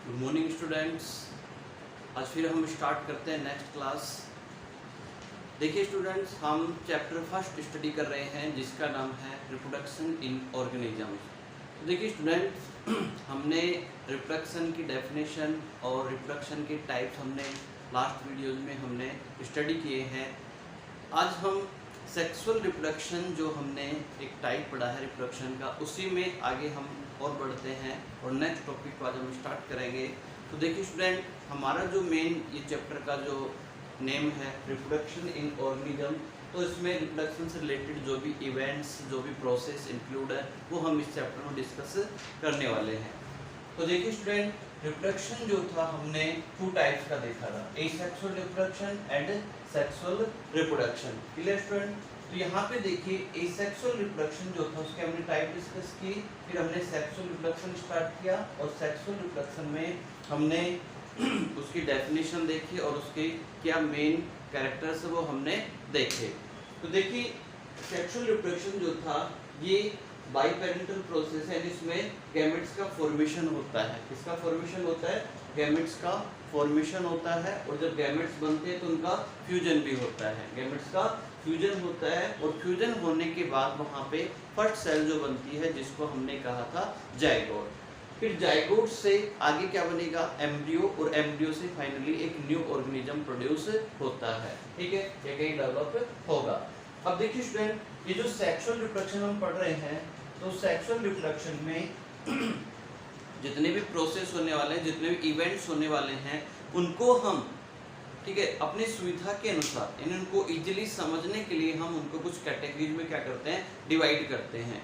Good morning students. आज फिर हम स्टार्ट करते हैं नेक्स्ट क्लास। देखिए स्टूडेंट्स, हम चैप्टर फर्स्ट स्टडी कर रहे हैं जिसका नाम है रिप्रोडक्शन इन ऑर्गेनिजम्स। तो देखिए स्टूडेंट्स, हमने रिप्रोडक्शन की डेफिनेशन और रिप्रोडक्शन के टाइप्स हमने लास्ट वीडियोज़ में हमने स्टडी किए हैं। आज हम सेक्सुअल रिप्रोडक्शन जो हमने एक टाइप पढ़ा है रिप्रोडक्शन का, उसी में आगे हम और बढ़ते हैं और नेक्स्ट टॉपिक को आज हम स्टार्ट करेंगे। तो देखिए स्टूडेंट, हमारा जो मेन ये चैप्टर का जो नेम है रिप्रोडक्शन इन ऑर्गेनिज्म, तो इसमें रिप्रोडक्शन से रिलेटेड जो भी इवेंट्स, जो भी प्रोसेस इंक्लूड है, वो हम इस चैप्टर में डिस्कस करने वाले हैं। तो देखिए स्टूडेंट, रिप्रोडक्शन जो था हमने 2 टाइप्स का देखा था, asexual reproduction and sexual reproduction. Clear student? तो यहाँ पे देखिए एसेक्सुअल रिप्रोडक्शन जो था उसके हमने टाइप डिस्कस की, फिर हमने सेक्सुअल रिप्रोडक्शन स्टार्ट किया और सेक्सुअल रिप्रोडक्शन में हमने उसकी डेफिनेशन देखी और उसके क्या मेन कैरेक्टर्स वो हमने देखे। तो देखिए सेक्सुअल रिप्रोडक्शन जो था ये बाइपेरेंटल प्रोसेस है, जिसमें गैमेट्स का फॉर्मेशन होता है। किसका फॉर्मेशन होता है? गैमेट्स का फॉर्मेशन होता है, और जब गैमेट्स बनते हैं तो उनका फ्यूजन भी होता है। गैमेट्स का फ्यूजन होता है और फ्यूजन होने के बाद वहाँ पे फर्स्ट सेल जो बनती है जिसको हमने कहा था जाइगोट। फिर जाइगोट से आगे क्या बनेगा? एम्ब्रियो, और एम्ब्रियो से फाइनली एक न्यू ऑर्गेनिज्म प्रोड्यूस होता है। ठीक है, ये कहीं डेवलप होगा। अब देखिए स्टूडेंट, ये जो सेक्सुअल रिप्रोडक्शन हम पढ़ रहे हैं, तो सेक्सुअल रिप्रोडक्शन में जितने भी प्रोसेस होने वाले हैं, जितने भी इवेंट्स होने वाले हैं, उनको हम, ठीक है, अपनी सुविधा के अनुसार, यानी उनको इजीली समझने के लिए हम उनको कुछ कैटेगरीज में क्या करते हैं? डिवाइड करते हैं।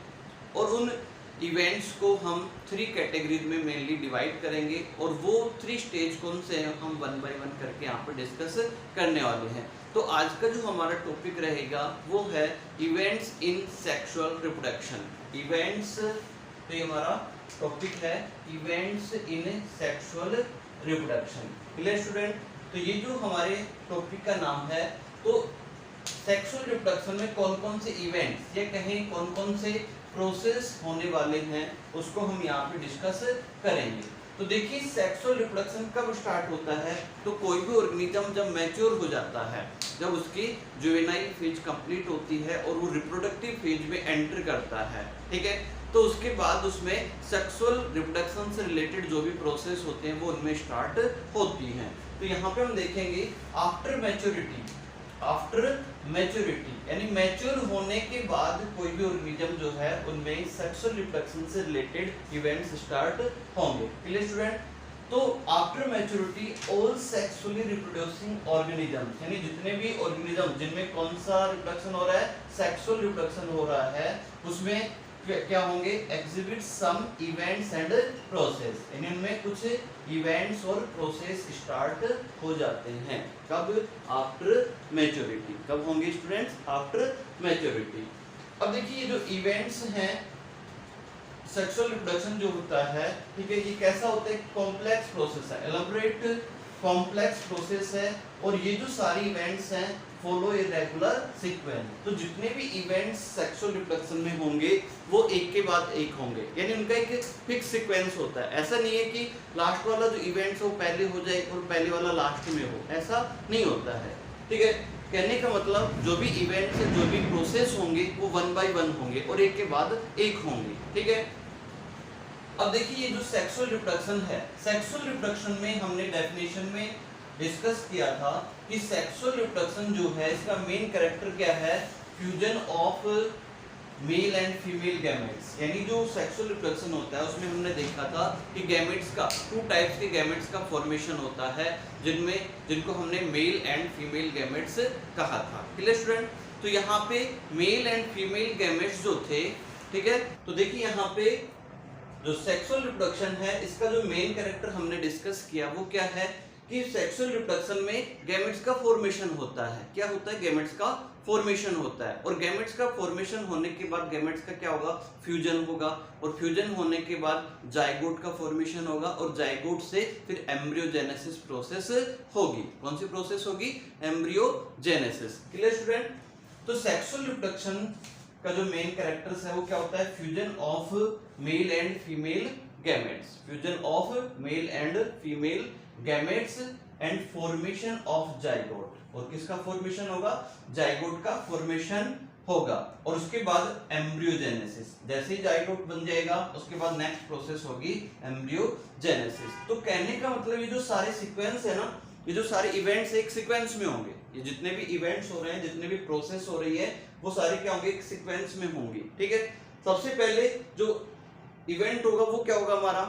और उन इवेंट्स को हम 3 कैटेगरीज में मेनली डिवाइड करेंगे, और वो 3 स्टेज कौन से हैं हम 1 बाय 1 करके यहाँ पर डिस्कस करने वाले हैं। तो आज का जो हमारा टॉपिक रहेगा वो है events in sexual reproduction. Events, तो ये हमारा टॉपिक है events in sexual reproduction. Clear student? तो ये जो हमारे टॉपिक का नाम है, तो सेक्सुअल रिप्रोडक्शन में कौन कौन से इवेंट्स या कहें कौन कौन से प्रोसेस होने वाले हैं उसको हम यहाँ पे डिस्कस करेंगे। तो देखिए सेक्सुअल रिप्रोडक्शन कब स्टार्ट होता है? तो कोई भी ऑर्गेनिज्म जब मैच्योर हो जाता है, जब उसकी जुवेनाइल फेज कंप्लीट होती है और वो रिप्रोडक्टिव फेज में एंटर करता है, ठीक है, तो उसके बाद उसमें सेक्सुअल रिप्रोडक्शन से रिलेटेड जो भी प्रोसेस होते हैं वो उनमें स्टार्ट होती हैं। तो यहाँ पे हम देखेंगे आफ्टर मैच्योरिटी, आफ्टर मैच्योरिटी यानी मैच्योर होने के बाद कोई भी ऑर्गेनिज्म जो है उनमें सेक्सुअल रिप्रोडक्शन से रिलेटेड इवेंट्स स्टार्ट होंगे। Clear student? तो after maturity all sexually reproducing organisms, यानी जितने भी ऑर्गेनिज्म जिनमें कौन सा रिप्रोडक्शन हो रहा है? सेक्सुअल रिप्रोडक्शन हो रहा है, उसमें क्या होंगे? Exhibit some events and process, यानी उनमें कुछ इवेंट्स और प्रोसेस स्टार्ट हो जाते हैं। कब? After maturity. कब होंगे स्टूडेंट्स? After maturity. अब देखिए ये जो इवेंट्स हैं, सेक्सुअल रिप्रोडक्शन जो होता है, ठीक है, ये कैसा होता है? कॉम्प्लेक्स प्रोसेस है, एलाबोरेट कॉम्प्लेक्स प्रोसेस है, और ये जो सारी इवेंट्स हैं फॉलो ए रेगुलर सीक्वेंस। तो जितने भी इवेंट्स सेक्सुअल रिप्रोडक्शन में होंगे वो एक के बाद एक होंगे, यानी उनका एक फिक्स सीक्वेंस होता है। ऐसा नहीं है कि लास्ट वाला जो इवेंट्स है वो पहले हो जाए और पहले वाला लास्ट में हो, ऐसा नहीं होता है। ठीक है, कहने का मतलब जो भी इवेंट्स है, जो भी प्रोसेस होंगे वो 1 बाय 1 होंगे और एक के बाद एक होंगे। ठीक है, अब देखिए ये जो सेक्सुअल रिप्रोडक्शन है, सेक्सुअल रिप्रोडक्शन में हमने डेफिनेशन में डिस्कस किया था कि सेक्सुअल रिप्रोडक्शन जो है इसका मेन कैरेक्टर क्या है? Fusion of male and female gametes. यानी जो सेक्सुअल रिप्रोडक्शन होता है उसमें हमने देखा था कि गैमेट्स का 2 टाइप्स के गैमेट्स का फॉर्मेशन होता है, जिनको हमने मेल एंड फीमेल गैमेट्स कहा था। Clear student? तो यहाँ पे मेल एंड फीमेल गैमेट्स जो थे, ठीक है, तो देखिए यहाँ पे जो सेक्सुअल रिप्रोडक्शन है इसका जो मेन कैरेक्टर हमने डिस्कस किया वो क्या है कि सेक्सुअल रिप्रोडक्शन में गैमेट्स का फॉर्मेशन होता है। क्या होता है? गैमेट्स का फॉर्मेशन होता है, और गैमेट्स का फॉर्मेशन होने के बाद गैमेट्स का क्या होगा? फ्यूजन होगा, और फ्यूजन होने के बाद जाइगोट का फॉर्मेशन होगा, और जाइगोट से फिर एम्ब्रियोजेनेसिस प्रोसेस होगी। कौन सी प्रोसेस होगी? एम्ब्रियोजेनेसिस। Clear student? तो सेक्सुअल रिप्रोडक्शन का जो मेन कैरेक्टर्स है वो क्या होता है? Fusion of male and female gametes, fusion of male and female gametes and formation of zygote, और किसका फॉर्मेशन होगा, जाइगोट का फॉर्मेशन होगा, और उसके बाद एम्ब्रियोजेनेसिस, जैसे ही जाइगोट बन जाएगा उसके बाद नेक्स्ट प्रोसेस होगी एम्ब्रियोजेनेसिस। तो कहने का मतलब ये जो सारे सीक्वेंस है ना, ये जो सारे इवेंट्स एक सीक्वेंस में होंगे, ये जितने भी इवेंट्स हो रहे हैं, जितने भी प्रोसेस हो रही है, वो सारे क्या होंगे, एक सीक्वेंस में होंगी, ठीक है। सबसे पहले जो इवेंट होगा वो क्या होगा हमारा,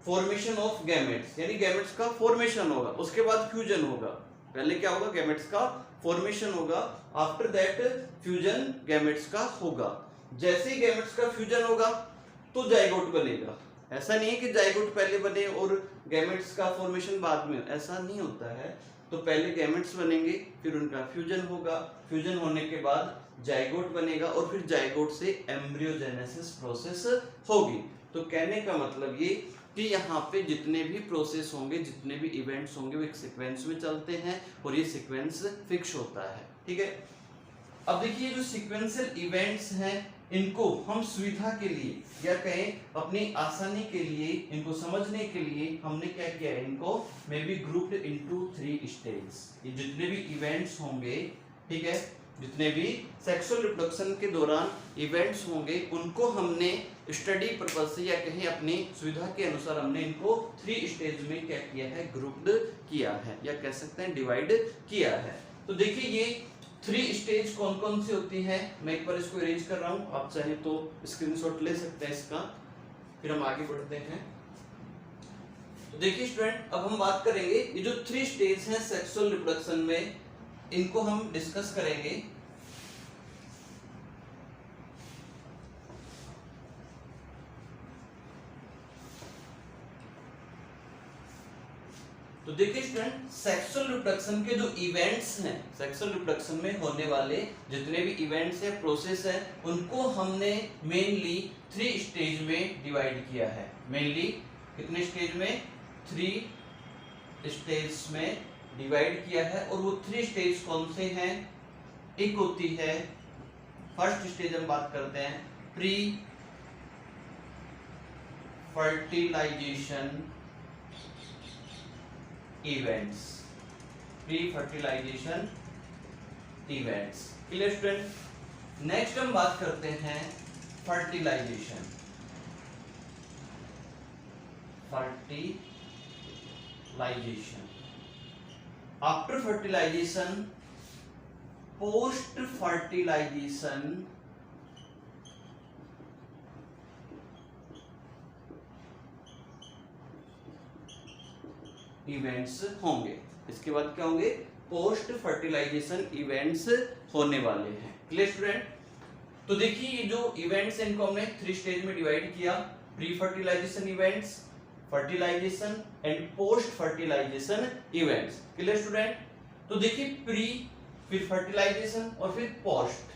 फॉर्मेशन ऑफ गैमेट्स, यानी गैमेट्स का फॉर्मेशन होगा, उसके बाद फ्यूजन होगा, पहले क्या होगा, गैमेट्स का फॉर्मेशन होगा, आफ्टर दैट फ्यूजन गैमेट्स का होगा। जैसे ही गैमेट्स का फ्यूजन होगा तो जाइगोट बनेगा, ऐसा नहीं है कि जाइगोट पहले बने और गैमेट्स का फॉर्मेशन बाद में, ऐसा नहीं होता है। तो पहले गैमेट्स बनेंगे, फिर उनका फ्यूजन होगा, फ्यूजन होने के बाद जाइगोट बनेगा, और फिर जाइगोट से एम्ब्रियोजेनेसिस प्रोसेस होगी। तो कहने का मतलब ये कि यहाँ पे जितने भी प्रोसेस होंगे, जितने भी इवेंट्स होंगे, वो एक सीक्वेंस में चलते हैं और ये सीक्वेंस फिक्स होता है, ठीक है। अब देखिए जो सीक्वेंशियल इवेंट्स हैं, इनको हम सुविधा के लिए या कहें अपनी आसानी के लिए, इनको समझने के लिए हमने क्या किया है, इनको may be grouped into 3 stage. ये जितने भी इवेंट्स होंगे, ठीक है, जितने भी सेक्सुअल रिप्रोडक्शन के दौरान इवेंट्स होंगे, उनको हमने स्टडी पर्पज से या कहीं अपनी सुविधा के अनुसार हमने इनको 3 स्टेज में क्या किया है, ग्रुप्ड किया है, या कह सकते हैं डिवाइड किया है। तो देखिए ये 3 स्टेज कौन कौन सी होती हैं, मैं एक बार इसको अरेंज कर रहा हूं, आप चाहे तो स्क्रीनशॉट ले सकते हैं इसका, फिर हम आगे बढ़ते हैं। तो देखिए स्टूडेंट, अब हम बात करेंगे ये जो 3 स्टेज हैं सेक्सुअल रिप्रोडक्शन में, इनको हम डिस्कस करेंगे। तो देखिए स्टूडेंट, सेक्सुअल रिप्रोडक्शन के जो इवेंट्स हैं, सेक्सुअल रिप्रोडक्शन में होने वाले जितने भी इवेंट्स हैं, प्रोसेस हैं, उनको हमने मेनली 3 स्टेज में डिवाइड किया है। मेनली कितने स्टेज में, 3 स्टेज में डिवाइड किया है। और वो 3 स्टेज कौन से हैं, एक होती है, फर्स्ट स्टेज हम बात करते हैं pre fertilization events, pre fertilization events, clear student. Next हम बात करते हैं fertilization, fertilization, after fertilization, post fertilization events होंगे। इसके बाद क्या होंगे, पोस्ट फर्टिलाइजेशन इवेंट्स होने वाले हैं, क्लियर स्टूडेंट। तो देखिए ये जो इवेंट्स हैं इनको हमने 3 स्टेज में डिवाइड किया, pre fertilization events, fertilization and post fertilization events, clear student. तो देखिए प्री, फिर फर्टिलाइजेशन और फिर पोस्ट।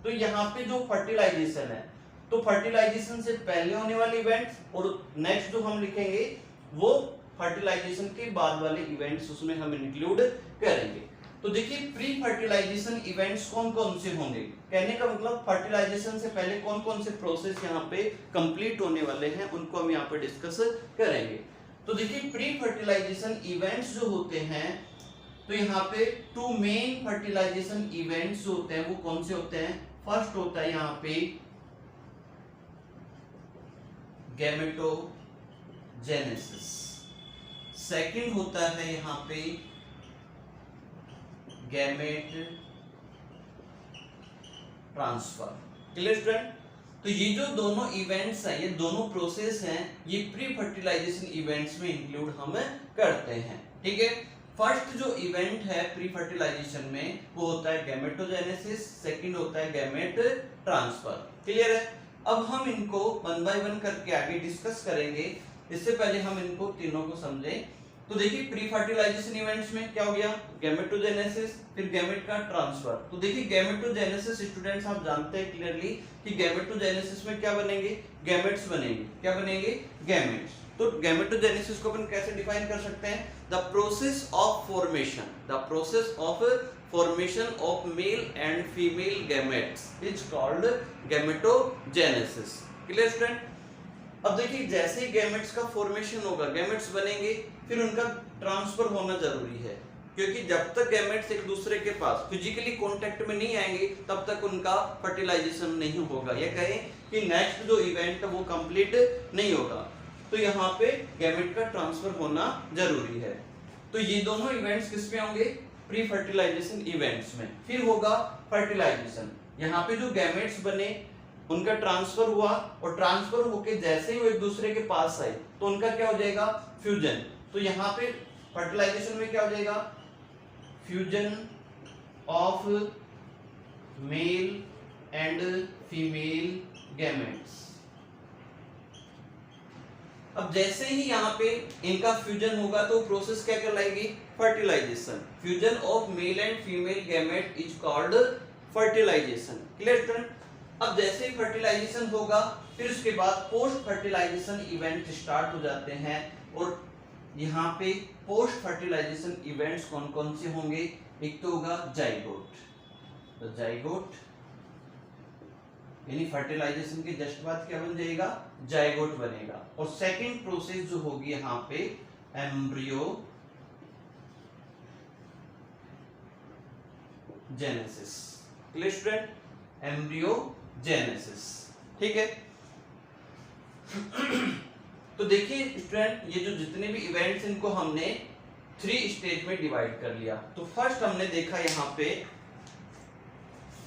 तो यहाँ पे जो फर्टिलाइजेशन है, तो फर्टिलाइजेशन से पहले होने वाले इवेंट्स, और नेक्स्ट जो हम लिखेंगे वो फर्टिलाइजेशन के बाद वाले इवेंट्स उसमें हम इंक्लूड करेंगे। तो देखिए प्री फर्टिलाइजेशन इवेंट्स कौन कौन से होंगे, कहने का मतलब फर्टिलाइजेशन से पहले कौन कौन से प्रोसेस यहाँ पे कंप्लीट होने वाले हैं, उनको हम यहाँ पे डिस्कस करेंगे। तो देखिए प्री फर्टिलाइजेशन इवेंट्स जो होते हैं, तो यहाँ पे 2 मेन फर्टिलाइजेशन इवेंट्स जो होते हैं वो कौन से होते हैं। फर्स्ट होता है यहाँ पे गैमेटोजेनेसिस, सेकंड होता है यहाँ पे गैमेट ट्रांसफर, क्लियर स्टूडेंट। तो ये जो दोनों इवेंट्स हैं, ये दोनों प्रोसेस हैं, ये प्री फर्टिलाइजेशन इवेंट्स में इंक्लूड हम करते हैं, ठीक है। फर्स्ट जो इवेंट है प्री फर्टिलाइजेशन में वो होता है गैमेटोजेनेसिस, सेकंड होता है गैमेट ट्रांसफर, क्लियर है। अब हम इनको 1 बाय 1 करके आगे डिस्कस करेंगे। इससे पहले हम इनको तीनों को समझें। तो देखिए प्री फर्टिलाइजेशन इवेंट्स में क्या हो गया, गैमेटोजेनेसिस, फिर गैमेट का ट्रांसफर। तो देखिए गैमेटोजेनेसिस स्टूडेंट्स आप जानते हैं क्लियरली कि गैमेटोजेनेसिस में क्या बनेंगे, गैमेट्स बनेंगे। क्या बनेंगे, गैमेट्स। तो गैमेटोजेनेसिस को अपन कैसे डिफाइन कर सकते हैं, the process of formation, the process of formation of male and female gametes is called gametogenesis, clear student। अब देखिए जैसे ही गैमेट्स का फॉर्मेशन होगा, गैमेट्स बनेंगे, फिर उनका ट्रांसफर होना जरूरी है, क्योंकि जब तक गैमेट्स एक दूसरे के पास फिजिकली कांटेक्ट में नहीं आएंगे तब तक उनका फर्टिलाइजेशन नहीं होगा, या कहें कि नेक्स्ट जो इवेंट है वो कंप्लीट नहीं होगा। तो यहाँ पे गैमेट का ट्रांसफर होना जरूरी है। तो ये दोनों इवेंट्स किस में होंगे? प्री फर्टिलाइजेशन इवेंट्स में। फिर होगा फर्टिलाइजेशन। यहाँ पे जो गैमेट्स बने उनका ट्रांसफर हुआ, और ट्रांसफर होके जैसे ही वो एक दूसरे के पास आए तो उनका क्या हो जाएगा? फ्यूजन। तो यहाँ पे फर्टिलाइजेशन में क्या हो जाएगा? Fusion of male and female gametes. अब जैसे ही यहाँ पे इनका फ्यूजन होगा तो प्रोसेस क्या कहलाएगी? Fertilization. Fusion of male and female gamete is called fertilization. Clear student? अब जैसे ही फर्टिलाइजेशन होगा फिर उसके बाद पोस्ट फर्टिलाइजेशन इवेंट स्टार्ट हो जाते हैं, और यहाँ पे पोस्ट फर्टिलाइजेशन इवेंट्स कौन कौन से होंगे? एक तो होगा जाइगोट। तो जाइगोट यानी फर्टिलाइजेशन के जस्ट बाद क्या बन जाएगा? जाइगोट बनेगा। और सेकंड प्रोसेस जो होगी यहाँ पे embryo genesis. Clear student? Embryo genesis. ठीक है। तो देखिए स्टूडेंट, ये जो जितने भी इवेंट्स इनको हमने 3 स्टेज में डिवाइड कर लिया। तो फर्स्ट हमने देखा यहाँ पे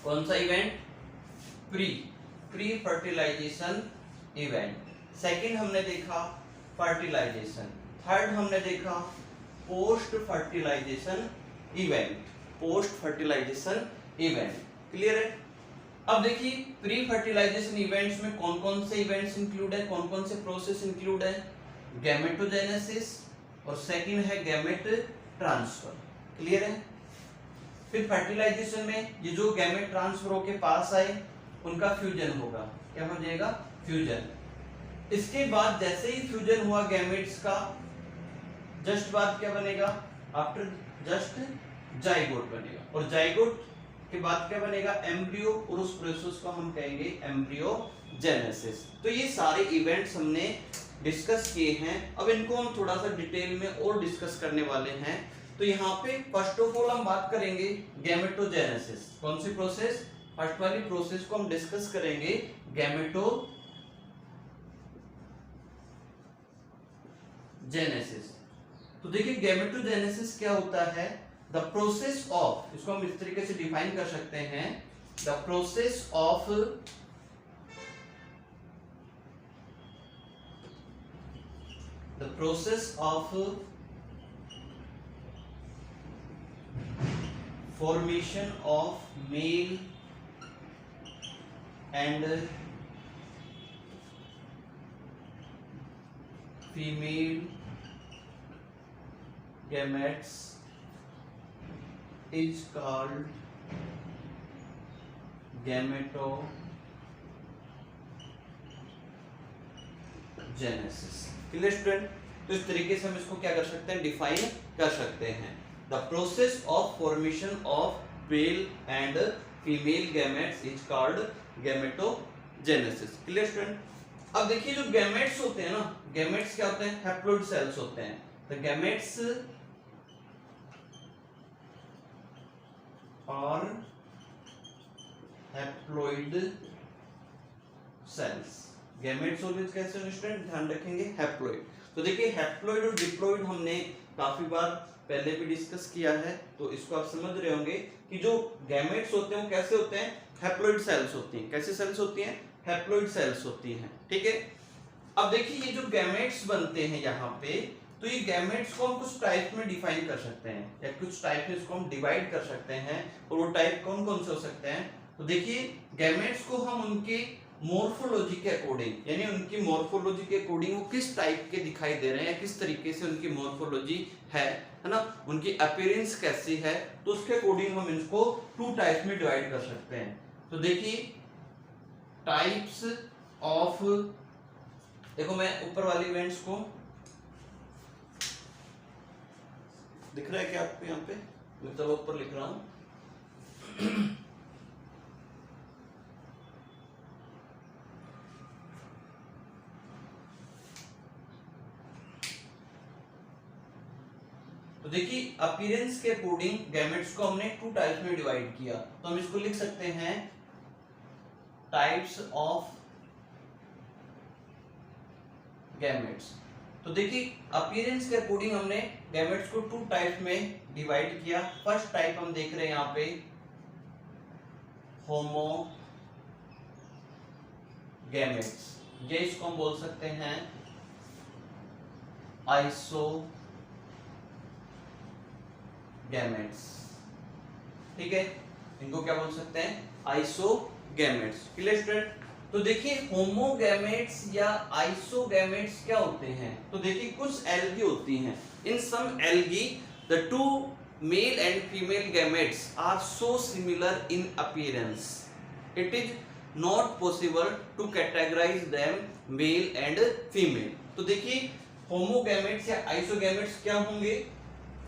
कौन सा event? Pre fertilization event. Second हमने देखा फर्टिलाइजेशन। थर्ड हमने देखा post fertilization event. Post fertilization event. Clear है? अब देखिए प्री फर्टिलाइजेशन इवेंट्स में कौन कौन से इवेंट्स इंक्लूड है, कौन कौन से प्रोसेस इंक्लूड है? गैमेटोजेनेसिस, और सेकंड है गैमेट ट्रांसफर। क्लियर है? फिर फर्टिलाइजेशन में ये जो गैमेट ट्रांसफर होके पास आए उनका फ्यूजन होगा। क्या हो जाएगा? फ्यूजन। इसके बाद जैसे ही फ्यूजन हुआ गैमेट्स का, जस्ट बाद क्या बनेगा? आफ्टर जस्ट जाइगोट बनेगा, और जाइगोट के बाद क्या बनेगा? एम्ब्रियो, और उस प्रोसेस को हम कहेंगे एम्ब्रियोजेनेसिस। तो ये सारे इवेंट्स हमने डिस्कस किए हैं। अब इनको हम थोड़ा सा डिटेल में और डिस्कस करने वाले हैं। तो यहाँ पे फर्स्ट ऑफ ऑल हम बात करेंगे गैमेटोजेनेसिस। कौन सी प्रोसेस? फर्स्ट वाली प्रोसेस को हम डिस्कस करेंगे गैमेटोजेनेसिस। तो देखिए गैमेटोजेनेसिस क्या होता है? द प्रोसेस ऑफ, इसको हम इस तरीके से डिफाइन कर सकते हैं, the process of formation of male and female gametes is called gametogenesis। Clear student? तो इस तरीके से हम इसको क्या कर सकते हैं? डिफाइन कर सकते हैं। The process of formation of male and female gametes is called gametogenesis। Clear student? अब देखिए जो गैमेट्स होते हैं ना, गैमेट्स क्या होते हैं? हैप्लोइड सेल्स होते हैं। The gametes are haploid cells. Gametes always कैसे होंगे स्टूडेंट? ध्यान रखेंगे हैप्लोइड। तो देखिए हैप्लोइड और डिप्लोइड हमने काफी बार पहले भी डिस्कस किया है, तो इसको आप समझ रहे होंगे कि जो गैमेट्स होते हैं वो कैसे होते हैं? हैप्लोइड सेल्स होती हैं। कैसी सेल्स होती हैं? हैप्लोइड सेल्स होती हैं। ठीक है। अब देखिए ये जो गैमेट्स बनते हैं यहाँ पे, तो ये गैमेट्स को हम कुछ टाइप में डिफाइन कर सकते हैं, या कुछ टाइप में इसको हम डिवाइड कर सकते हैं। और वो टाइप कौन कौन से हो सकते हैं? तो देखिए गैमेट्स को हम उनके मोर्फोलॉजी के अकॉर्डिंग, यानी उनकी मोर्फोलॉजी के अकॉर्डिंग वो किस टाइप के दिखाई दे रहे हैं, या किस तरीके से उनकी मोर्फोलॉजी है ना, उनकी अपीयरेंस कैसी है, तो उसके अकॉर्डिंग हम इनको 2 टाइप्स में डिवाइड कर सकते हैं। तो देखिए टाइप्स ऑफ, देखो मैं ऊपर वाले इवेंट्स को, दिख रहा है क्या आपको यहाँ पे? मैं चलो ऊपर लिख रहा हूं। तो देखिए अपीयरेंस के अकॉर्डिंग गैमेट्स को हमने 2 टाइप्स में डिवाइड किया, तो हम इसको लिख सकते हैं टाइप्स ऑफ गैमेट्स। तो देखिए अपीयरेंस के अकॉर्डिंग हमने गैमेट्स को 2 टाइप्स में डिवाइड किया। फर्स्ट टाइप हम देख रहे हैं यहाँ पे होमोगैमेट्स, ये इसको हम बोल सकते हैं आइसोगैमेट्स। ठीक है, इनको क्या बोल सकते हैं, आइसोगैमेट्स। Clear student? तो देखिए होमोगैमेट्स या आइसोगैमेट्स क्या होते हैं, तो देखिए कुछ एल्गी होती हैं। In some algae the two male and female gametes are so similar in appearance it is not possible to categorize them male and female. तो देखिए होमोगैमेट्स या आइसोगैमेट्स क्या होंगे,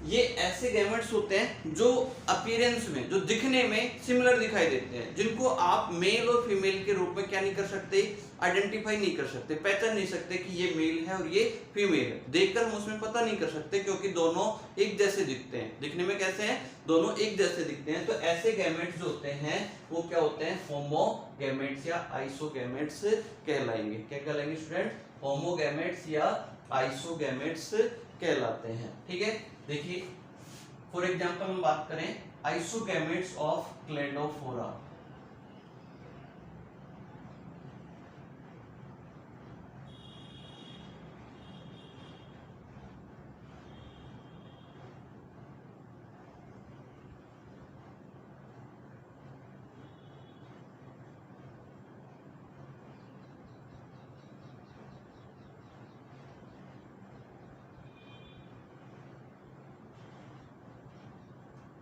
ये ऐसे गैमेट्स होते हैं जो अपीयरेंस में, जो दिखने में सिमिलर दिखाई देते हैं, जिनको आप मेल और फीमेल के रूप में क्या नहीं कर सकते, आइडेंटिफाई नहीं कर सकते, पहचान नहीं सकते कि ये मेल है और ये फीमेल है। देखकर हम उसमें पता नहीं कर सकते क्योंकि दोनों एक जैसे दिखते हैं। दिखने में कैसे हैं, दोनों एक जैसे दिखते हैं। तो ऐसे गैमेट्स जो होते हैं वो क्या होते हैं, होमोगैमेट्स या आइसोगैमेट्स कहलाएंगे। क्या कहलाएंगे स्टूडेंट, होमोगैमेट्स या आइसोगैमेट्स कहलाते हैं। ठीक है, देखिए फॉर एग्जांपल हम बात करें आइसोगैमेट्स ऑफ क्लेडोफोरा।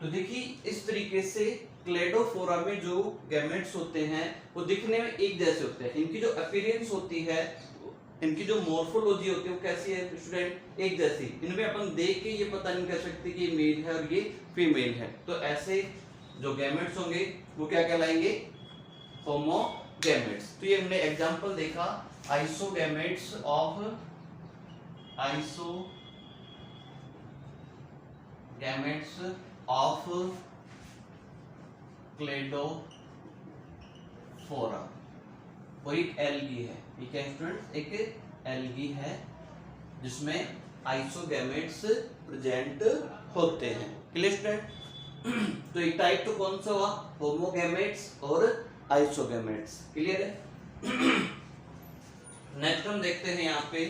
तो देखिए इस तरीके से क्लेडोफोरा में जो गैमेट्स होते हैं वो दिखने में एक जैसे होते हैं। इनकी जो अपीयरेंस होती है, इनकी जो मॉर्फोलॉजी होती है वो कैसी है स्टूडेंट, एक जैसी। इनमें अपन देख के ये पता नहीं कर सकते कि ये मेल है और ये फीमेल है। तो ऐसे जो गैमेट्स होंगे वो क्या कहलाएंगे, होमोगैमेट्स। तो ये हमने एग्जांपल देखा आइसोगैमेट्स ऑफ क्लेडोफोरा। और एक एल्गी है, ये क्या स्टूडेंट, एक एल्गी है जिसमें आइसोगैमेट्स प्रेजेंट होते हैं। Clear student? तो एक टाइप तो कौन सा हुआ, होमोगैमेट्स और आइसोगैमेट्स। क्लियर है? नेक्स्ट हम देखते हैं यहाँ पे,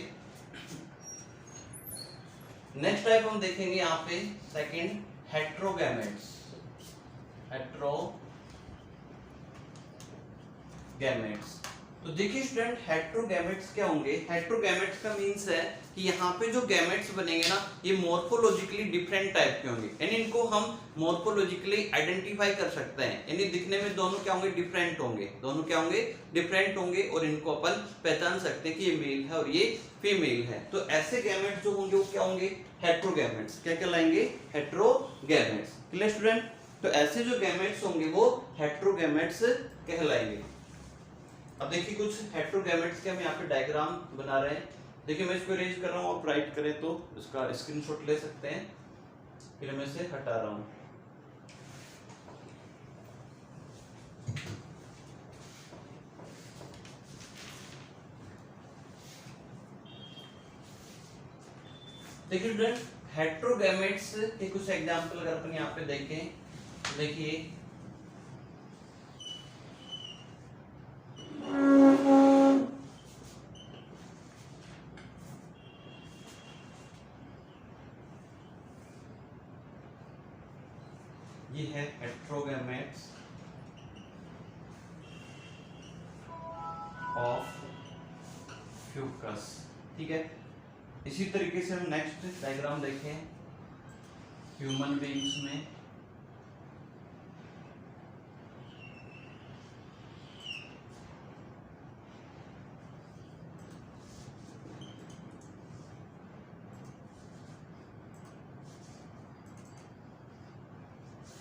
नेक्स्ट टाइप हम देखेंगे यहाँ पे सेकंड हेट्रोगैमेट्स। हेट्रोगैमेट्स, तो देखिए स्टूडेंट हेट्रोगैमेट्स क्या होंगे। हेट्रोगैमेट्स का मींस है कि यहाँ पे जो गैमेट्स बनेंगे ना ये मॉर्फोलॉजिकली डिफरेंट टाइप के होंगे, यानी इनको हम मॉर्फोलॉजिकली आइडेंटिफाई कर सकते हैं, यानी दिखने में दोनों क्या होंगे, डिफरेंट होंगे। दोनों क्या होंगे, डिफरेंट होंगे, और इनको अपन पहचान सकते हैं कि ये मेल है और ये फीमेल है। तो ऐसे गैमेट्स जो होंगे वो क्या होंगे, हेट्रोगैमेट्स। क्या कहलाएंगे, हेट्रोगैमेट्स। Clear student? तो ऐसे जो गैमेट्स होंगे वो हेट्रोगैमेट्स कहलाएंगे। अब देखिए कुछ हेट्रोगैमेट्स के हम यहाँ पे डायग्राम बना रहे हैं। देखिए मैं इसको अरेंज कर रहा हूँ, आप राइट करें तो इसका स्क्रीनशॉट ले सकते हैं। फिर मैं इसे हटा रहा हूँ। देखिए स्टूडेंट हेट्रोगैमेट्स के कुछ एग्जांपल अगर अपन यहाँ पे देखें, देखिए ये है हेट्रोगैमेट्स ऑफ फ्यूकस। ठीक है, इसी तरीके से हम नेक्स्ट डायग्राम देखें ह्यूमन बीइंग्स में।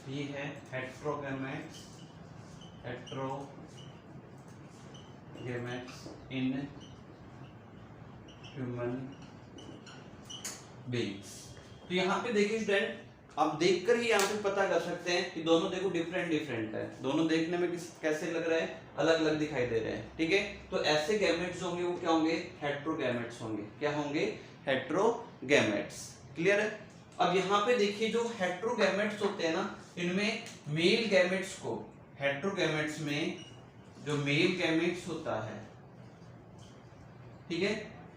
ये है हेट्रोगैमेट्स इन ह्यूमन बीइंग्स। तो यहाँ पे देखिए स्टूडेंट, आप देखकर ही यहाँ पे पता कर सकते हैं कि दोनों देखो डिफरेंट डिफरेंट है, दोनों देखने में कैसे लग रहे हैं, अलग अलग दिखाई दे रहे हैं, ठीक है। तो ऐसे गैमेट्स होंगे वो क्या होंगे, हेट्रोगैमेट्स होंगे। क्या होंगे, हेट्रोगैमेट्स। क्लियर है। अब यहाँ पे देखिए जो हेट्रोगैमेट्स होते हैं ना, इनमें मेल गैमेट्स को, हेट्रोगैमेट्स में जो मेल गैमेट्स होता है, ठीक है,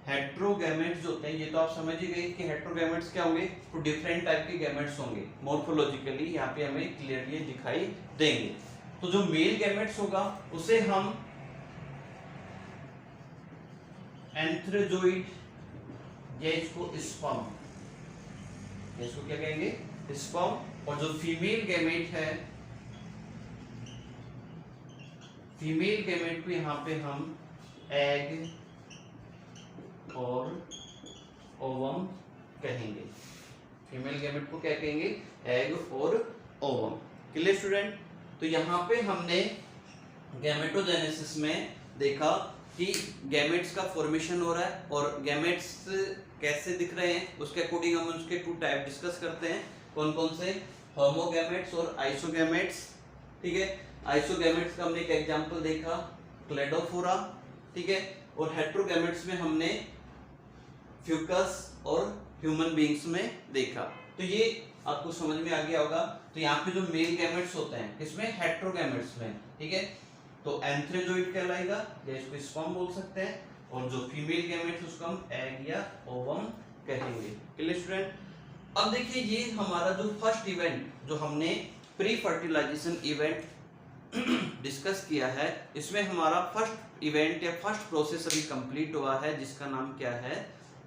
हेट्रोगैमेट्स होते हैं, ये तो आप समझ ही गए कि हेट्रोगैमेट्स क्या होंगे, तो डिफरेंट टाइप के गैमेट्स होंगे। मॉर्फोलॉजिकली यहाँ पे हमें क्लियरली दिखाई देंगे। तो जो मेल गैमेट्स होगा उसे हम एंथ्रोजोइड या इसको स्पर्म, इसको क्या कहेंगे, स्पर्म। और जो फीमेल गैमेट है, फीमेल गैमेट को यहाँ पे हम एग और ओवम कहेंगे। फीमेल गैमेट को क्या कहेंगे, एग और ओवम। Clear student. तो यहाँ पे हमने गैमेटोजेनेसिस में देखा कि गैमेट्स का फॉर्मेशन हो रहा है और गैमेट्स कैसे दिख रहे हैं, उसके अकॉर्डिंग हम उसके टू टाइप डिस्कस करते हैं। कौन कौन से, होमोगैमेट्स और आइसोगैमेट्स, ठीक है। आइसोगैमेट्स का हमने एक एग्जांपल देखा, क्लेडोफोरा, ठीक है। और हेट्रोगैमेट्स में हमने फ्यूकस और ह्यूमन बीइंग्स में देखा। तो ये आपको समझ में आ गया होगा। तो यहाँ पे जो मेल गैमेट्स होते हैं इसमें, हेट्रोगैमेट्स में, ठीक है, तो एंथ्रोजोइड कहलाएगा या इसको स्पर्म बोल सकते हैं। और जो फीमेल गैमेट्स उसको हम एग या ओवम कहेंगे। Clear student. अब देखिए ये हमारा जो फर्स्ट इवेंट जो हमने प्री फर्टिलाइजेशन इवेंट डिस्कस किया है, इसमें हमारा फर्स्ट इवेंट या फर्स्ट प्रोसेस अभी कंप्लीट हुआ है जिसका नाम क्या है,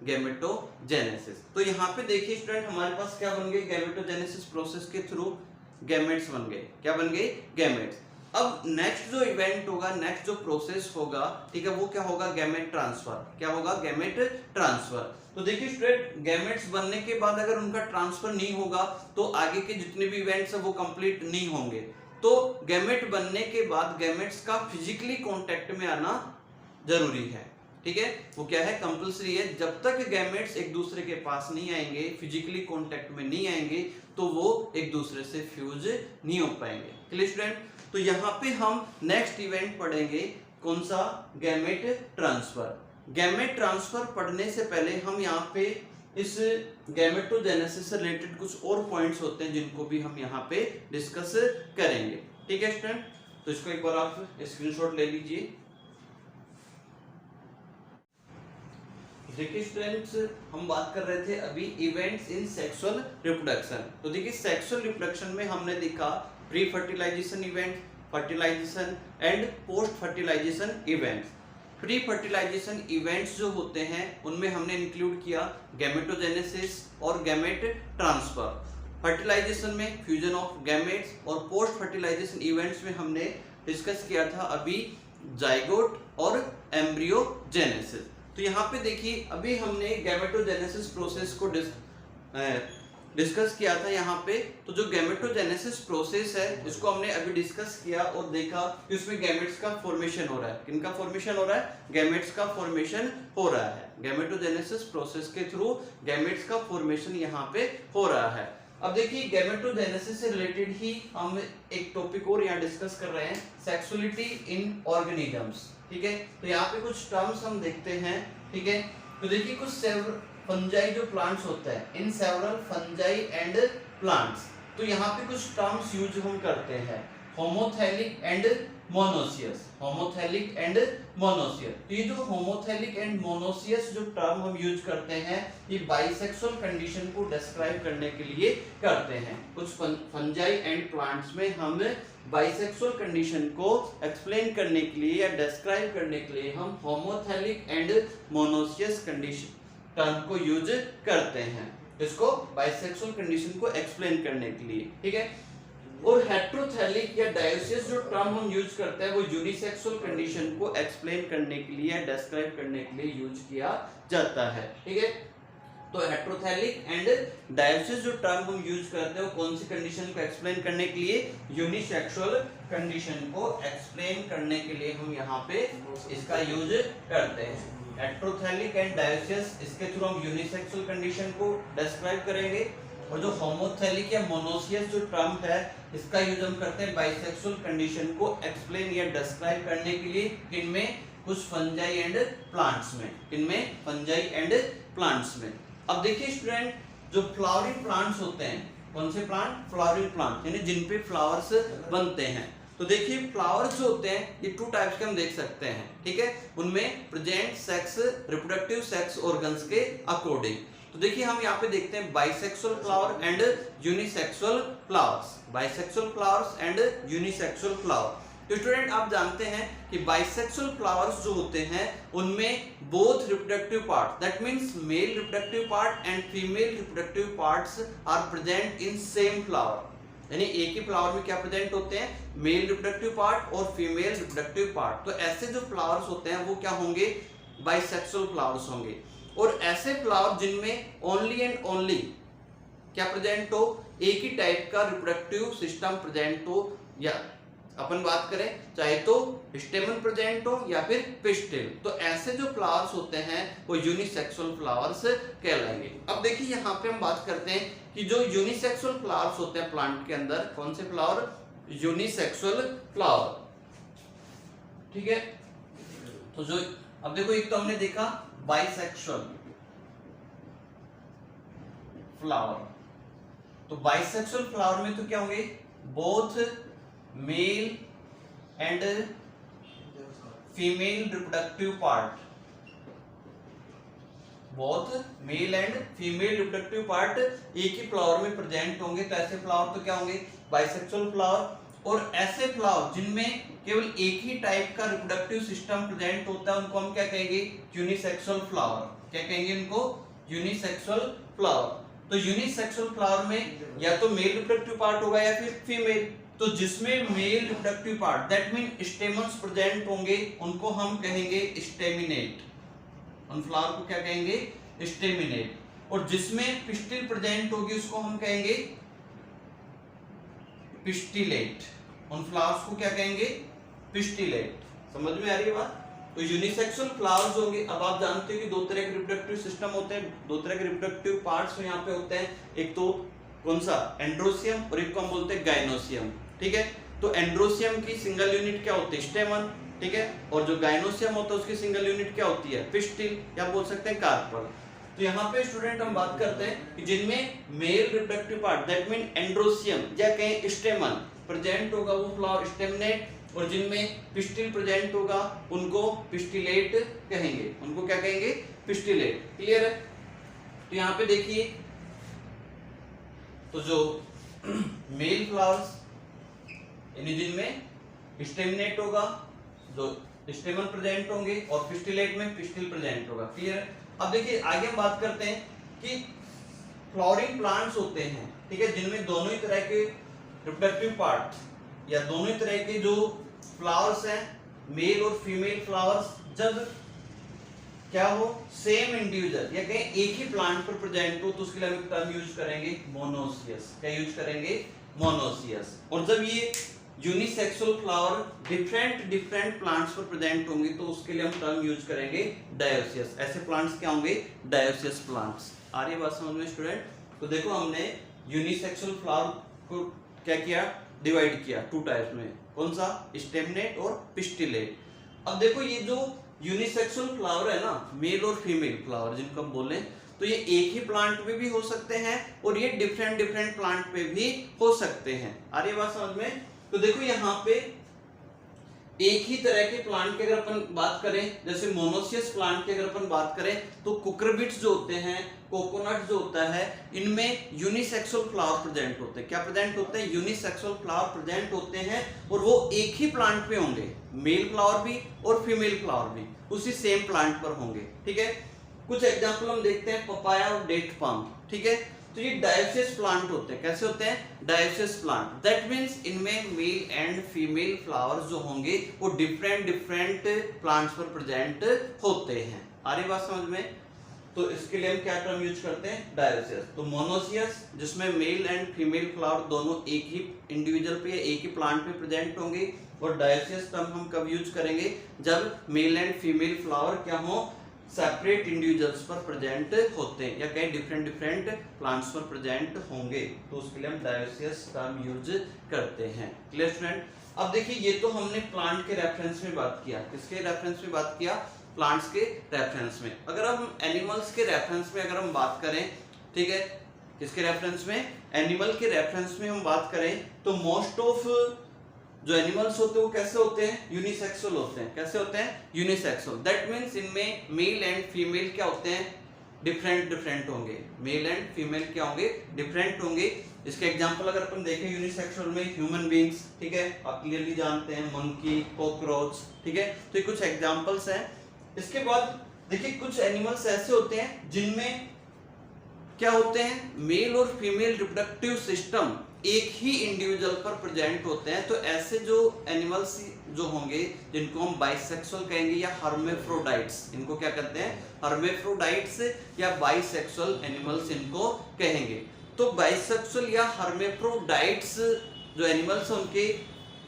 गैमेटोजेनेसिस। तो यहाँ पे देखिए स्टूडेंट, हमारे पास क्या बन गए, गैमेटोजेनेसिस प्रोसेस के थ्रू गैमेट्स बन गए। क्या बन गए, गैमेट्स। अब नेक्स्ट जो इवेंट होगा, नेक्स्ट जो प्रोसेस होगा, ठीक है, वो क्या होगा, गैमेट ट्रांसफर। क्या होगा, गैमेट ट्रांसफर। तो देखिए स्टूडेंट, गैमेट्स बनने के बाद अगर उनका ट्रांसफर नहीं होगा तो आगे के जितने भी इवेंट्स है वो कंप्लीट नहीं होंगे। तो गैमेट बनने के बाद गैमेट्स का फिजिकली कांटेक्ट में आना जरूरी है, ठीक है। वो क्या है, कंपल्सरी है। जब तक गैमेट्स एक दूसरे के पास नहीं आएंगे, फिजिकली कांटेक्ट में नहीं आएंगे, तो वो एक दूसरे से फ्यूज नहीं हो पाएंगे। Clear student. तो यहाँ पे हम नेक्स्ट इवेंट पढ़ेंगे, कौन सा, गैमेट ट्रांसफर। गैमेट ट्रांसफर पढ़ने से पहले हम यहाँ पे इस गैमेटोजेनेसिस से रिलेटेड कुछ और पॉइंट्स होते हैं जिनको भी हम यहाँ पे डिस्कस करेंगे, ठीक है स्टूडेंट। तो इसको एक बार आप स्क्रीनशॉट ले लीजिए। देखिए स्टूडेंट्स, हम बात कर रहे थे अभी इवेंट्स इन सेक्सुअल रिप्रोडक्शन। तो देखिए सेक्सुअल रिप्रोडक्शन में हमने देखा pre fertilization event, fertilization and post fertilization events. Pre fertilization events जो होते हैं उनमें हमने इंक्लूड किया गैमेटोजेनेसिस और गैमेट ट्रांसफर। फर्टिलाइजेशन में फ्यूजन ऑफ गैमेट्स, और पोस्ट फर्टिलाइजेशन इवेंट्स में हमने डिस्कस किया था अभी जाइगोट और एम्ब्रियोजेनेसिस। तो यहाँ पे देखिए अभी हमने गैमेटोजेनेसिस प्रोसेस को डिस्कस किया था यहाँ पे। तो जो गैमेटोजेनेसिस प्रोसेस है इसको हमने अभी डिस्कस किया और देखा कि उसमें गैमेट्स का फॉर्मेशन हो रहा है। किनका फॉर्मेशन हो रहा है, गैमेट्स का फॉर्मेशन हो रहा है। गैमेटोजेनेसिस प्रोसेस के थ्रू गैमेट्स का फॉर्मेशन यहाँ पे हो रहा है। अब देखिए गैमेटोजेनेसिस से रिलेटेड ही हम एक टॉपिक और यहाँ डिस्कस कर रहे हैं, सेक्सुअलिटी इन ऑर्गेनिजम्स, ठीक है। तो यहाँ पे कुछ टर्म्स हम देखते हैं, ठीक है। तो देखिए कुछ फंजाई जो प्लांट्स होता है, in several fungi and plants. तो यहाँ पे कुछ टर्म्स यूज हम करते हैं, homothallic and monoecious, homothallic and monoecious. तो ये जो होमोथैलिक एंड मोनोसियस जो टर्म हम यूज करते हैं, ये बाइसेक्सुअल कंडीशन को डिस्क्राइब करने के लिए करते हैं। कुछ फंजाई एंड प्लांट्स में हम बाइसेक्सुअल कंडीशन को एक्सप्लेन करने के लिए या डिस्क्राइब करने के लिए हम homothallic and monoecious condition term को यूज करते हैं, इसको बाइसेक्सुअल कंडीशन को एक्सप्लेन करने के लिए, ठीक है। और हेट्रोथैलिक या डायोसियस जो टर्म हम यूज करते हैं वो यूनिसेक्सुअल कंडीशन को एक्सप्लेन करने के लिए या डिस्क्राइब करने के लिए यूज किया जाता है, ठीक है। तो हेटेरोथैलिक एंड डायोसिस जो टर्म हम यूज करते हैं वो कौन सी कंडीशन को एक्सप्लेन करने के लिए, यूनिसेक्सुअल कंडीशन को एक्सप्लेन करने के लिए हम यहाँ पे इसका यूज करते हैं। हेटेरोथैलिक एंड डायोसिस, इसके थ्रू हम यूनिसेक्सुअल कंडीशन को डिस्क्राइब करेंगे। और जो होमोथैलिक या मोनोसियस जो टर्म है इसका यूज हम करते हैं बाइसेक्सुअल कंडीशन को एक्सप्लेन या डिस्क्राइब करने के लिए, इनमें कुछ फंजाई एंड प्लांट्स में, इनमें फंजाई एंड प्लांट्स में। अब देखिए स्टूडेंट, जो फ्लावरिंग प्लांट्स होते हैं, कौन से प्लांट, फ्लावरिंग प्लांट, यानी जिन पे फ्लावर्स बनते हैं। तो देखिए फ्लावर्स जो होते हैं ये टू टाइप्स के हम देख सकते हैं, ठीक है, उनमें present sex, reproductive sex organs के अकॉर्डिंग। तो देखिए हम यहाँ पे देखते हैं bisexual flower and unisexual flowers, bisexual flowers and unisexual flower. तो स्टूडेंट आप जानते हैं कि बाइसेक्सुअल फ्लावर्स जो होते हैं उनमें both reproductive part, that means male reproductive part and female reproductive parts are present in same flower, यानी एक ही फ्लावर में क्या प्रेजेंट होते हैं, मेल रिप्रोडक्टिव पार्ट और फीमेल रिप्रोडक्टिव पार्ट। तो ऐसे जो फ्लावर्स होते हैं वो क्या होंगे, बाइसेक्सुअल फ्लावर्स होंगे। और ऐसे फ्लावर जिनमें ओनली एंड ओनली क्या प्रेजेंट हो, एक ही टाइप का रिप्रोडक्टिव सिस्टम प्रेजेंट हो, या अपन बात करें चाहे तो स्टेमन प्रेजेंट हो या फिर पिस्टिल, तो ऐसे जो फ्लावर्स होते हैं वो यूनिसेक्सुअल फ्लावर्स कहलाएंगे। अब देखिए यहाँ पे हम बात करते हैं कि जो यूनिसेक्सुअल फ्लावर्स होते हैं प्लांट के अंदर, कौन से फ्लावर, यूनिसेक्सुअल फ्लावर, ठीक है। तो जो अब देखो, एक तो हमने देखा बाइसेक्सुअल फ्लावर, तो बाइसेक्सुअल फ्लावर में तो क्या होंगे, both male and female reproductive part, both male and female reproductive part एक ही फ्लावर में प्रेजेंट होंगे। तो ऐसे फ्लावर तो क्या होंगे, बाइसेक्सुअल फ्लावर। और ऐसे फ्लावर जिनमें केवल एक ही टाइप का रिप्रोडक्टिव सिस्टम प्रेजेंट होता है उनको हम क्या कहेंगे, यूनिसेक्सुअल फ्लावर। क्या कहेंगे इनको, यूनिसेक्सुअल फ्लावर। तो यूनिसेक्सुअल फ्लावर में या तो मेल रिप्रोडक्टिव पार्ट होगा या फिर फीमेल। तो जिसमें mail reproductive part, that mean stamens present होंगे, उनको हम कहेंगे स्टेमिनेट, उन फ्लावर को क्या कहेंगे, स्टेमिनेट। और जिसमें पिस्टिल प्रेजेंट होगी उसको हम कहेंगे पिस्टिलेट, उन फ्लावर्स को क्या कहेंगे, पिस्टिलेट। समझ में आ रही है बात। तो यूनिसेक्सुअल फ्लावर्स होंगे। अब आप जानते हो कि दो तरह के रिप्रोडक्टिव सिस्टम होते हैं, दो तरह के रिप्रोडक्टिव पार्ट्स यहाँ पे होते हैं, एक तो कौन सा, एंड्रोसियम, और एक को हम बोलते हैं गाइनोसियम, ठीक है। तो एंड्रोसियम की सिंगल यूनिट क्या होती है, स्टेमन, ठीक है, और जो गाइनोसियम होता है उसकी सिंगल यूनिट क्या होती है, पिस्टिल, या बोल सकते हैं कार्पल। तो यहाँ पे स्टूडेंट हम बात करते हैं कि जिनमें mail reproductive part, that mean androecium या कहें स्टेमन प्रेजेंट होगा वो फ्लावर स्टेमनेट, और जिनमें पिस्टिल प्रेजेंट होगा उनको पिस्टिलेट कहेंगे, उनको क्या कहेंगे, पिस्टिलेट। क्लियर है। तो यहाँ पे देखिए, तो जो मेल फ्लावर्स यानी जिनमें स्टेमिनेट होगा, जो स्टेमन प्रेजेंट होंगे, और पिस्टिलेट में पिस्टिल प्रेजेंट होगा। क्लियर है। अब देखिए आगे हम बात करते हैं कि फ्लावरिंग प्लांट्स होते हैं, ठीक है, जिनमें दोनों ही तरह के रिप्रोडक्टिव पार्ट या दोनों ही तरह के जो फ्लावर्स हैं, मेल और फीमेल फ्लावर्स, जब क्या हो, सेम इंडिविजुअल या कहें एक ही प्लांट पर प्रेजेंट हो, तो उसके लिए हम टर्म यूज करेंगे मोनोसियस। क्या यूज करेंगे, मोनोसियस। और जब ये यूनिसेक्सुअल फ्लावर डिफरेंट प्लांट्स पर प्रेजेंट होंगे तो उसके लिए हम टर्म यूज करेंगे डायोसियस। ऐसे प्लांट्स क्या होंगे, डायोसियस प्लांट्स। आ रही बात समझ में स्टूडेंट। तो देखो हमने यूनिसेक्सुअल फ्लावर को क्या किया, डिवाइड किया टू टाइप्स में, कौन सा, स्टेमनेट और पिस्टिलेट। अब देखो ये जो यूनिसेक्सुअल फ्लावर है ना, मेल और फीमेल फ्लावर जिनको हम बोले, तो ये एक ही प्लांट पे भी हो सकते हैं और ये डिफरेंट प्लांट पे भी हो सकते हैं। आ रही बात समझ में। तो देखो यहाँ पे एक ही तरह के प्लांट की अगर अपन बात करें, जैसे मोनोसियस प्लांट की अगर अपन बात करें, तो कुकुरबिट्स जो होते हैं, कोकोनट जो होता है, इनमें यूनिसेक्सुअल फ्लावर प्रेजेंट होते हैं। क्या प्रेजेंट होते हैं, यूनिसेक्सुअल फ्लावर प्रेजेंट होते हैं, और वो एक ही प्लांट पे होंगे, मेल फ्लावर भी और फीमेल फ्लावर भी उसी सेम प्लांट पर होंगे, ठीक है। कुछ एग्जाम्पल हम देखते हैं, पपाया और डेट पाम, ठीक है। तो ये डायोसियस प्लांट होते हैं। कैसे होते हैं, डायोसियस प्लांट, दैट मींस इनमें मेल एंड फीमेल फ्लावर्स जो होंगे वो डिफरेंट प्लांट्स पर प्रेजेंट होते हैं। आ रही बात समझ में। तो इसके लिए हम क्या टर्म यूज करते हैं, डायोसियस। तो मोनोसियस जिसमें मेल एंड फीमेल फ्लावर दोनों एक ही इंडिविजुअल पे या एक ही प्लांट पे प्रेजेंट होंगे, और डायोसियस टर्म हम कब यूज करेंगे, जब मेल एंड फीमेल फ्लावर क्या हो, सेपरेट इंडिविजुअल्स पर प्रेजेंट होते हैं या कहीं डिफरेंट डिफरेंट प्लांट्स पर प्रेजेंट होंगे, तो उसके लिए हम डायोसियस टर्म यूज करते हैं। Clear student. अब देखिए ये तो हमने प्लांट के रेफरेंस में बात किया, किसके रेफरेंस में बात किया, प्लांट्स के रेफरेंस में। अगर हम एनिमल्स के रेफरेंस में अगर हम बात करें, ठीक है, किसके रेफरेंस में, एनिमल के रेफरेंस में हम बात करें, तो मोस्ट ऑफ जो एनिमल्स होते हैं वो कैसे होते हैं, यूनिसेक्सुअल होते हैं। कैसे होते हैं, यूनिसेक्सुअल। दैट मींस इनमें मेल एंड फीमेल क्या होते हैं, डिफरेंट होंगे। मेल एंड फीमेल क्या होंगे, डिफरेंट होंगे। इसके एग्जांपल अगर अपन देखें यूनिसेक्सुअल में, ह्यूमन बीइंग्स, ठीक है, आप क्लियरली जानते हैं, मंकी, कॉकरोच, ठीक है, तो ये कुछ एग्जांपल्स हैं। इसके बाद देखिए कुछ एनिमल्स ऐसे होते हैं जिनमें क्या होते हैं, मेल और फीमेल रिप्रोडक्टिव सिस्टम एक ही इंडिविजुअल पर प्रेजेंट होते हैं। तो ऐसे जो एनिमल्स जो होंगे जिनको हम बाइसेक्सुअल कहेंगे या हर्मेफ्रोडाइट्स, इनको क्या कहते हैं, हर्मेफ्रोडाइट्स या बाइसेक्सुअल एनिमल्स इनको कहेंगे। तो बाइसेक्सुअल या हर्मेफ्रोडाइट्स जो एनिमल्स हैं उनके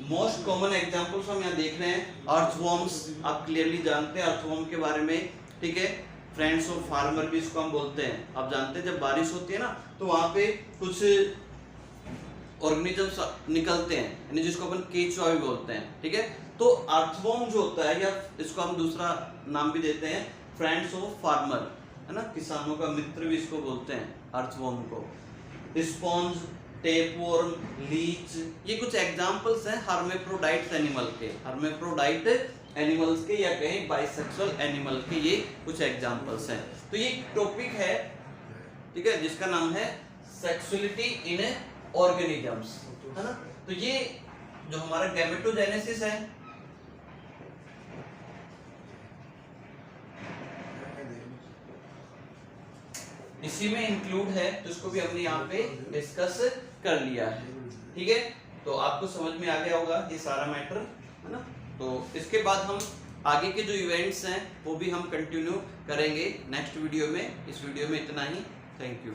मोस्ट कॉमन एग्जांपल्स हम यहाँ देख रहे हैं। अर्थवॉर्म्स, आप क्लियरली जानते हैं अर्थवॉर्म के बारे में, ठीक है, फ्रेंड्स ऑफ फार्मर भी इसको हम बोलते हैं। आप जानते हैं जब बारिश होती है ना तो वहां पे कुछ ऑर्गेनिजम्स निकलते हैं, यानी जिसको अपन केचुआ भी बोलते हैं, ठीक है। तो अर्थवॉर्म जो होता है, या इसको हम दूसरा नाम भी देते हैं फ्रेंड्स ऑफ फार्मर, है ना, किसानों का मित्र भी इसको बोलते हैं अर्थवॉर्म को। स्पॉन्ज, टेपवर्म, लीच, ये कुछ एग्जांपल्स हैं हर्मेफ्रोडाइट एनिमल के, हर्मेफ्रोडाइट एनिमल्स के या कहीं बाइसेक्सुअल एनिमल के, ये कुछ एग्जांपल्स हैं। तो ये टॉपिक है, ठीक है, जिसका नाम है सेक्सुअलिटी इन ऑर्गेनिजम्स, है ना। तो ये जो हमारा गैमेटोजेनेसिस है, इसी में इंक्लूड है, तो इसको भी हमने यहाँ पे डिस्कस कर लिया है, ठीक है। तो आपको समझ में आ गया होगा ये सारा मैटर, है ना। तो इसके बाद हम आगे के जो इवेंट्स हैं वो भी हम कंटिन्यू करेंगे नेक्स्ट वीडियो में। इस वीडियो में इतना ही, थैंक यू।